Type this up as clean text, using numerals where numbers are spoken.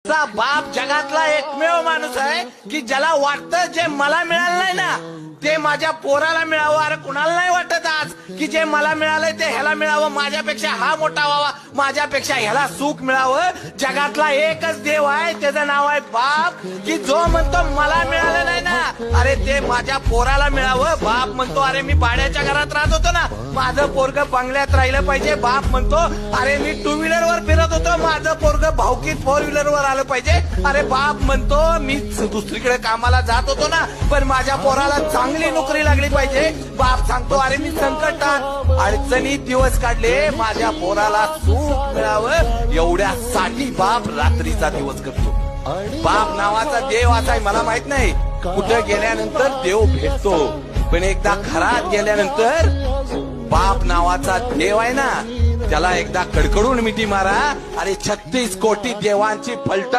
चा बाप जगातला एकमेव माणूस आहे की ज्याला वाटतं जे मला मिळालं नाही ना ते माझ्या पोराला मिळावं. अरे कुणाला नाही वाटत आज की जे मला मिळालंय ते ह्याला मिळावं, माझ्यापेक्षा हा मोठा व्हावा, माझ्यापेक्षा ह्याला सुख मिळावं. जगातला एकच देव आहे, त्याचं नाव आहे बाप, की जो म्हणतो मला मिळालं नाही ना अरे ते माझ्या पोराला मिळावं. बाप म्हणतो अरे मी भाड्याच्या घरात राहत होतो ना, माझं पोरग बंगल्यात राहिलं पाहिजे. बाप म्हणतो अरे मी टू व्हीलर वर फिरत होतो, माझं पोरग भावकीत फोर व्हीलर वर आलं पाहिजे. अरे बाप म्हणतो मी दुसरीकडे कामाला जात होतो ना पण माझ्या पोराला चांगली नोकरी लागली पाहिजे. बाप सांगतो अरे मी संकटात अडचणीत दिवस काढले, माझ्या पोराला सुख मिळावं एवढ्यासाठी बाप रात्रीचा दिवस करतो. बाप नावाचा देव असा आहे मला माहित नाही, कुठं गेल्यानंतर देव भेटतो पण एकदा घरात गेल्यानंतर बाप नावाचा देव आहे ना त्याला एकदा कडकडून मिठी मारा. अरे 36 कोटी देवांची फलट